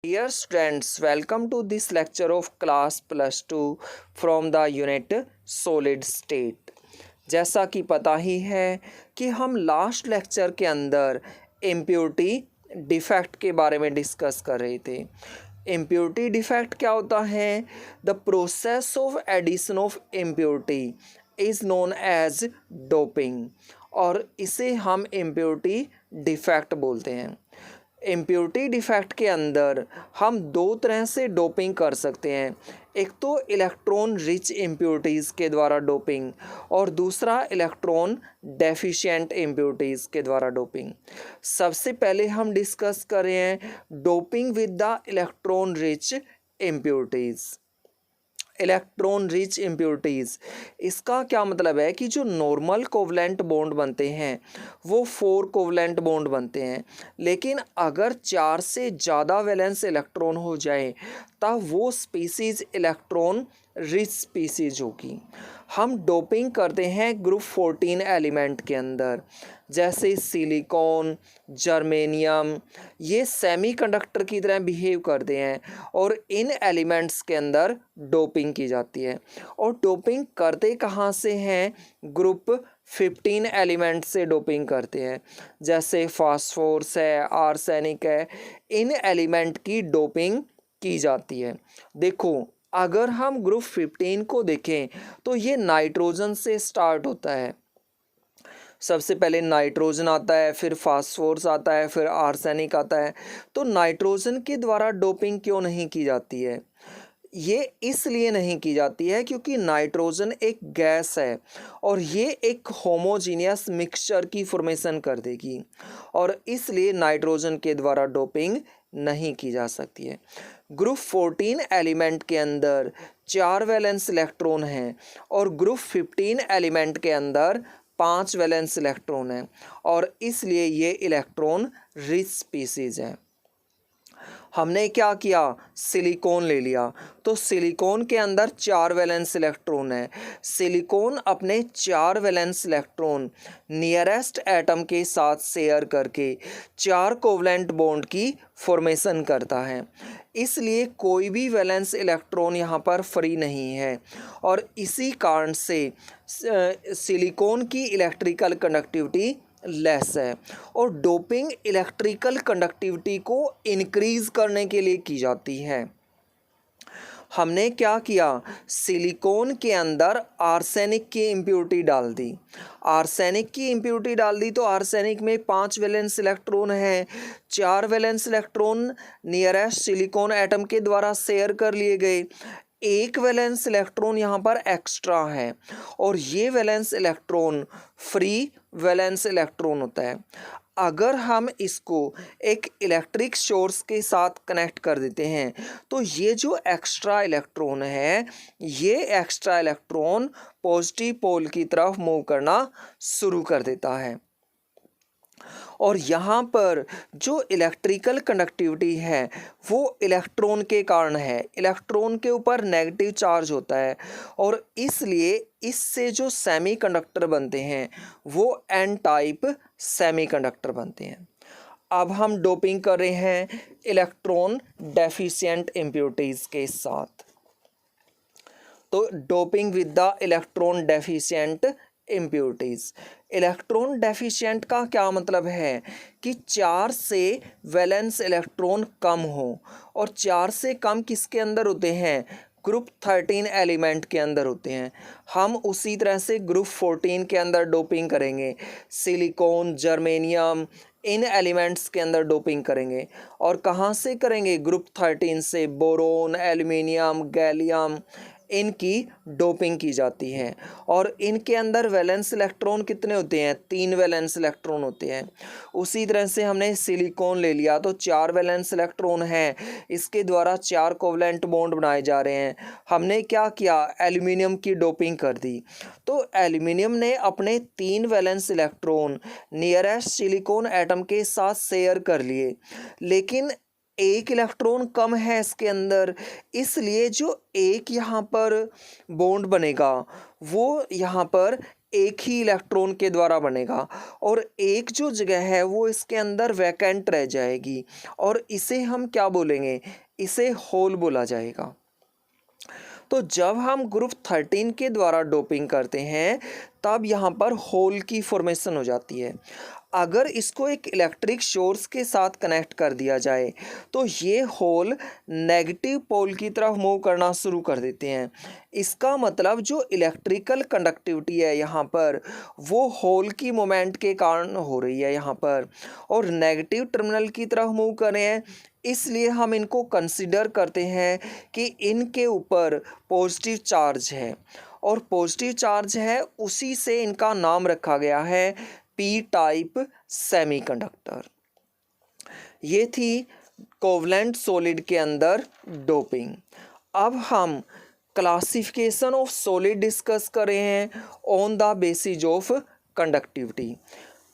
Dear students, welcome to this lecture of class +2 from the unit solid state। जैसा कि पता ही है कि हम लास्ट लेक्चर के अंदर इम्प्योरिटी डिफेक्ट के बारे में डिस्कस कर रहे थे। इम्प्योरिटी डिफेक्ट क्या होता है? The process of addition of impurity is known as doping, और इसे हम इम्प्योरिटी डिफेक्ट बोलते हैं। इम्प्योरिटी डिफेक्ट के अंदर हम दो तरह से डोपिंग कर सकते हैं। एक तो इलेक्ट्रॉन रिच इम्प्योरिटीज़ के द्वारा डोपिंग, और दूसरा इलेक्ट्रॉन डेफिशिएंट इम्प्योरिटीज़ के द्वारा डोपिंग। सबसे पहले हम डिस्कस कर रहे हैं doping with the electron rich impurities. Electron rich impurities, इसका क्या मतलब है कि जो नॉर्मल कोवलेंट बॉन्ड बनते हैं वो 4 कोवलेंट बॉन्ड बनते हैं, लेकिन अगर 4 से ज़्यादा वैलेंस इलेक्ट्रॉन हो जाए तब वो स्पीसीज़ इलेक्ट्रॉन रिच स्पीसीज़ होगी। हम डोपिंग करते हैं ग्रुप 14 एलिमेंट के अंदर, जैसे सिलिकॉन, जर्मेनियम, ये सेमीकंडक्टर की तरह बिहेव करते हैं और इन एलिमेंट्स के अंदर डोपिंग की जाती है। और डोपिंग करते कहाँ से हैं? ग्रुप 15 एलिमेंट से डोपिंग करते हैं, जैसे फास्फोरस है, आर्सेनिक है, इन एलिमेंट की डोपिंग की जाती है। देखो, अगर हम ग्रुप 15 को देखें तो ये नाइट्रोजन से स्टार्ट होता है। सबसे पहले नाइट्रोजन आता है, फिर फास्फोरस आता है, फिर आर्सेनिक आता है। तो नाइट्रोजन के द्वारा डोपिंग क्यों नहीं की जाती है? ये इसलिए नहीं की जाती है क्योंकि नाइट्रोजन एक गैस है और ये एक होमोजीनियस मिक्सचर की फॉर्मेशन कर देगी, और इसलिए नाइट्रोजन के द्वारा डोपिंग नहीं की जा सकती है। ग्रुप 14 एलिमेंट के अंदर 4 वैलेंस इलेक्ट्रॉन हैं और ग्रुप 15 एलिमेंट के अंदर 5 वैलेंस इलेक्ट्रॉन हैं, और इसलिए ये इलेक्ट्रॉन रिच स्पीसीज हैं। हमने क्या किया? सिलिकॉन ले लिया, तो सिलिकॉन के अंदर 4 वैलेंस इलेक्ट्रॉन है। सिलिकॉन अपने 4 वैलेंस इलेक्ट्रॉन नियरेस्ट एटम के साथ शेयर करके 4 कोवलेंट बॉन्ड की फॉर्मेशन करता है, इसलिए कोई भी वैलेंस इलेक्ट्रॉन यहाँ पर फ्री नहीं है, और इसी कारण से सिलिकॉन की इलेक्ट्रिकल कंडक्टिविटी लेस है। और डोपिंग इलेक्ट्रिकल कंडक्टिविटी को इंक्रीज करने के लिए की जाती है। हमने क्या किया? सिलिकॉन के अंदर आर्सेनिक की इम्प्योरिटी डाल दी। आर्सेनिक की इम्प्योरिटी डाल दी तो आर्सेनिक में 5 वैलेंस इलेक्ट्रॉन है, 4 valence electron nearest silicon atom के द्वारा शेयर कर लिए गए। एक वैलेंस इलेक्ट्रॉन यहाँ पर एक्स्ट्रा है, और ये valence electron free valence electron होता है। अगर हम इसको एक इलेक्ट्रिक सोर्स के साथ कनेक्ट कर देते हैं तो ये जो एक्स्ट्रा इलेक्ट्रॉन है, ये एक्स्ट्रा इलेक्ट्रॉन पॉजिटिव पोल की तरफ मूव करना शुरू कर देता है, और यहाँ पर जो इलेक्ट्रिकल कंडक्टिविटी है वो इलेक्ट्रॉन के कारण है। इलेक्ट्रॉन के ऊपर नेगेटिव चार्ज होता है, और इसलिए इससे जो सेमीकंडक्टर बनते हैं वो एन टाइप सेमीकंडक्टर बनते हैं। अब हम डोपिंग कर रहे हैं इलेक्ट्रॉन डेफिशिएंट इम्प्योरिटीज़ के साथ। तो doping with the electron deficient impurities. Electron deficient का क्या मतलब है कि 4 से वैलेंस इलेक्ट्रॉन कम हो, और 4 से कम किसके अंदर होते हैं? ग्रुप 13 एलिमेंट के अंदर होते हैं। हम उसी तरह से ग्रुप 14 के अंदर डोपिंग करेंगे। सिलिकॉन, जर्मेनियम, इन एलिमेंट्स के अंदर डोपिंग करेंगे। और कहाँ से करेंगे? ग्रुप 13 से बोरोन, एल्युमिनियम, गैलियम, इनकी डोपिंग की जाती है। और इनके अंदर वैलेंस इलेक्ट्रॉन कितने होते हैं? 3 वैलेंस इलेक्ट्रॉन होते हैं। उसी तरह से हमने सिलिकॉन ले लिया तो 4 वैलेंस इलेक्ट्रॉन हैं, इसके द्वारा 4 कोवलेंट बॉन्ड बनाए जा रहे हैं। हमने क्या किया? एल्युमिनियम की डोपिंग कर दी, तो एल्युमिनियम ने अपने 3 valence electron nearest silicon atom के साथ शेयर कर लिए, लेकिन एक इलेक्ट्रॉन कम है इसके अंदर, इसलिए जो एक यहाँ पर बॉन्ड बनेगा वो यहाँ पर एक ही इलेक्ट्रॉन के द्वारा बनेगा और एक जो जगह है वो इसके अंदर वैकेंट रह जाएगी और इसे हम क्या बोलेंगे, इसे होल बोला जाएगा। तो जब हम ग्रुप 13 के द्वारा डोपिंग करते हैं तब यहाँ पर होल की फॉर्मेशन हो जाती है। अगर इसको एक इलेक्ट्रिक सोर्स के साथ कनेक्ट कर दिया जाए तो ये होल नेगेटिव पोल की तरफ मूव करना शुरू कर देते हैं। इसका मतलब जो इलेक्ट्रिकल कंडक्टिविटी है यहाँ पर वो होल की मोमेंट के कारण हो रही है यहाँ पर, और नेगेटिव टर्मिनल की तरफ मूव कर रहे हैं, इसलिए हम इनको कंसिडर करते हैं कि इनके ऊपर पॉजिटिव चार्ज है और पॉजिटिव चार्ज है, उसी से इनका नाम रखा गया है पी टाइप सेमीकंडक्टर। ये थी कोवलेंट सॉलिड के अंदर डोपिंग। अब हम क्लासिफिकेशन ऑफ सॉलिड डिस्कस कर रहे हैं on the basis of conductivity,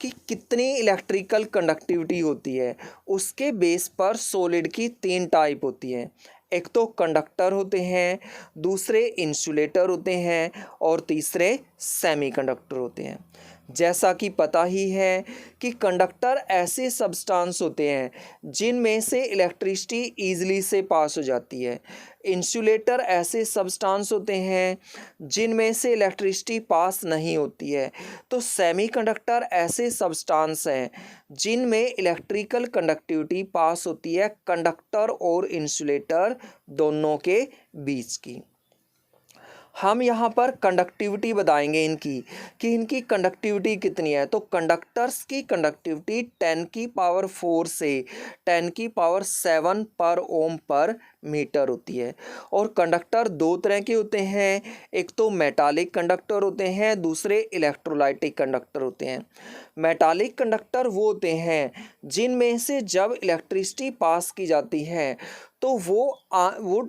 कि कितनी इलेक्ट्रिकल कंडक्टिविटी होती है उसके बेस पर सॉलिड की 3 टाइप होती है। एक तो कंडक्टर होते हैं, दूसरे इंसुलेटर होते हैं और तीसरे सेमीकंडक्टर होते हैं। जैसा कि पता ही है कि कंडक्टर ऐसे सब्सटेंस होते हैं जिनमें से इलेक्ट्रिसिटी ईजिली से पास हो जाती है। इंसुलेटर ऐसे सब्सटेंस होते हैं जिनमें से इलेक्ट्रिसिटी पास नहीं होती है। तो सेमीकंडक्टर ऐसे सब्सटेंस हैं जिनमें इलेक्ट्रिकल कंडक्टिविटी पास होती है कंडक्टर और इंसुलेटर दोनों के बीच की। हम यहाँ पर कंडक्टिविटी बताएंगे इनकी, कि इनकी कंडक्टिविटी कितनी है। तो कंडक्टर्स की कंडक्टिविटी 10⁴ से 10⁷ पर ओम पर मीटर होती है। और कंडक्टर 2 तरह के होते हैं, एक तो मेटालिक कंडक्टर होते हैं, दूसरे इलेक्ट्रोलाइटिक कंडक्टर होते हैं। मेटालिक कंडक्टर वो होते हैं जिनमें से जब इलेक्ट्रिसिटी पास की जाती है तो वो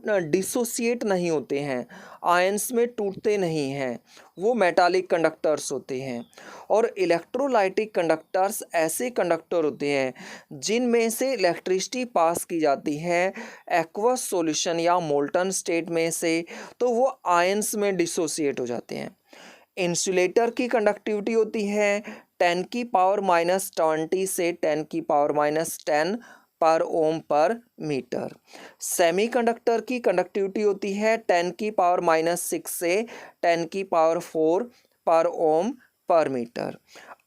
डिसोसिएट नहीं होते हैं, आयंस में टूटते नहीं हैं, वो मेटालिक कंडक्टर्स होते हैं। और इलेक्ट्रोलाइटिक कंडक्टर्स ऐसे कंडक्टर होते हैं जिनमें से इलेक्ट्रिसिटी पास की जाती है एक्वस सॉल्यूशन या मोल्टन स्टेट में से, तो वो आयंस में डिसोसिएट हो जाते हैं। इंसुलेटर की कंडक्टिविटी होती है 10⁻20 से 10⁻10 पर ओम पर मीटर। सेमीकंडक्टर की कंडक्टिविटी होती है 10⁻6 से 10⁴ पर ओम पर मीटर।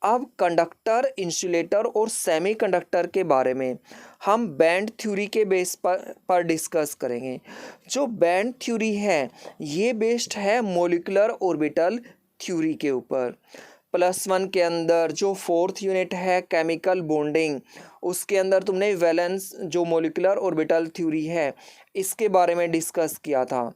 अब कंडक्टर, इंसुलेटर और सेमीकंडक्टर के बारे में हम बैंड थ्योरी के बेस पर डिस्कस करेंगे। जो बैंड थ्योरी है ये बेस्ड है मॉलिक्यूलर ऑर्बिटल थ्योरी के ऊपर। +1 के अंदर जो 4th यूनिट है केमिकल बॉन्डिंग, उसके अंदर तुमने वैलेंस जो मॉलिक्यूलर ऑर्बिटल थ्योरी है इसके बारे में डिस्कस किया था।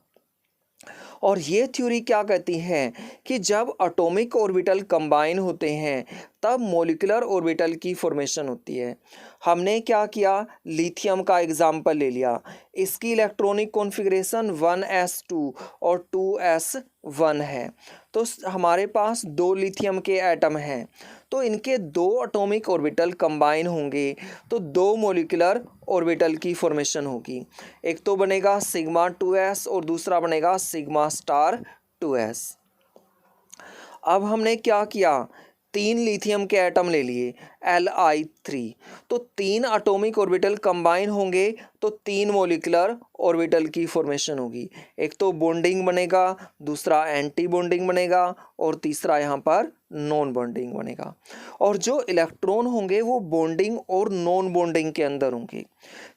और ये थ्योरी क्या कहती है कि जब एटॉमिक ऑर्बिटल कंबाइन होते हैं तब मॉलिक्यूलर ऑर्बिटल की फॉर्मेशन होती है। हमने क्या किया, लिथियम का एग्जाम्पल ले लिया। इसकी इलेक्ट्रॉनिक कॉन्फ़िगरेशन 1s2 और 2s1 है। तो हमारे पास 2 लिथियम के एटम हैं, तो इनके 2 एटॉमिक ऑर्बिटल कंबाइन होंगे तो 2 मॉलिक्यूलर ऑर्बिटल की फॉर्मेशन होगी। एक तो बनेगा सिग्मा 2s और दूसरा बनेगा सिग्मा स्टार 2s। अब हमने क्या किया, 3 लिथियम के एटम ले लिए Li3, तो 3 एटॉमिक ऑर्बिटल कंबाइन होंगे तो 3 मॉलिक्यूलर ऑर्बिटल की फॉर्मेशन होगी। एक तो बॉन्डिंग बनेगा, दूसरा एंटी बॉन्डिंग बनेगा और तीसरा यहाँ पर नॉन बॉन्डिंग बनेगा। और जो इलेक्ट्रॉन होंगे वो बॉन्डिंग और नॉन बॉन्डिंग के अंदर होंगे।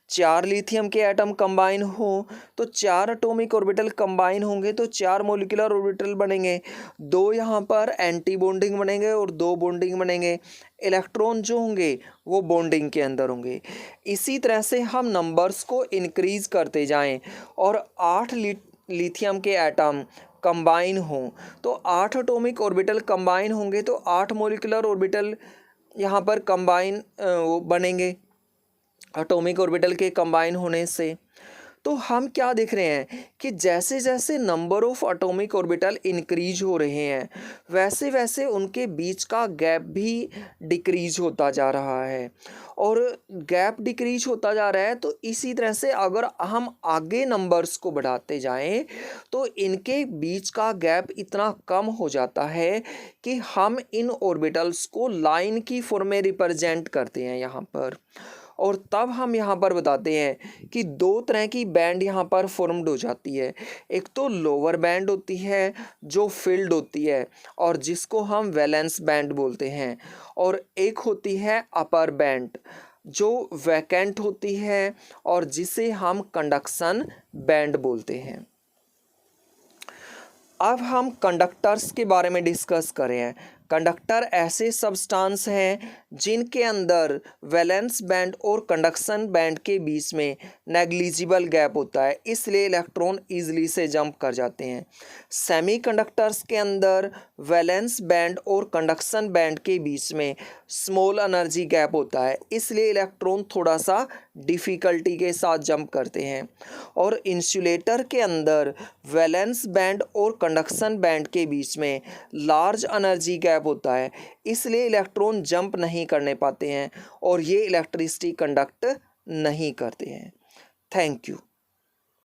4 लिथियम के एटम कंबाइन हो तो 4 एटॉमिक ऑर्बिटल कंबाइन होंगे तो 4 मॉलिक्यूलर ऑर्बिटल बनेंगे। 2 यहाँ पर एंटी बॉन्डिंग बनेंगे और 2 बॉन्डिंग बनेंगे। इलेक्ट्रॉन जो होंगे वो बॉन्डिंग के अंदर होंगे। इसी तरह से हम नंबर्स को इंक्रीज करते जाएं और 8 लिथियम के एटम कंबाइन हो तो 8 एटॉमिक ऑर्बिटल कंबाइन होंगे तो 8 मॉलिक्यूलर ऑर्बिटल यहाँ पर कंबाइन बनेंगे एटॉमिक ऑर्बिटल के कंबाइन होने से। तो तो हम क्या देख रहे हैं कि जैसे जैसे number of atomic orbital increase हो रहे हैं वैसे वैसे उनके बीच का गैप भी डिक्रीज होता जा रहा है। और गैप डिक्रीज होता जा रहा है तो इसी तरह से अगर हम आगे नंबर्स को बढ़ाते जाएं तो इनके बीच का गैप इतना कम हो जाता है कि हम इन ऑर्बिटल्स को लाइन की फॉर्म में रिप्रेजेंट करते हैं यहाँ पर। और तब हम यहाँ पर बताते हैं कि दो तरह की बैंड यहाँ पर फॉर्म्ड हो जाती है। एक तो लोअर बैंड होती है जो फिल्ड होती है और जिसको हम वैलेंस बैंड बोलते हैं, और एक होती है अपर बैंड जो वैकेंट होती है और जिसे हम कंडक्शन बैंड बोलते हैं। अब हम कंडक्टर्स के बारे में डिस्कस करें। कंडक्टर ऐसे सब्सटेंस हैं जिनके अंदर वैलेंस बैंड और कंडक्शन बैंड के बीच में नेग्लिजिबल गैप होता है, इसलिए इलेक्ट्रॉन ईजिली से जंप कर जाते हैं। सेमीकंडक्टर्स के अंदर वैलेंस बैंड और कंडक्शन बैंड के बीच में स्मॉल एनर्जी गैप होता है, इसलिए इलेक्ट्रॉन थोड़ा सा डिफ़िकल्टी के साथ जंप करते हैं। और इंसुलेटर के अंदर वैलेंस बैंड और कंडक्शन बैंड के बीच में लार्ज एनर्जी गैप होता है, इसलिए इलेक्ट्रॉन जंप नहीं करने पाते हैं और ये इलेक्ट्रिसिटी कंडक्ट नहीं करते हैं। Thank you.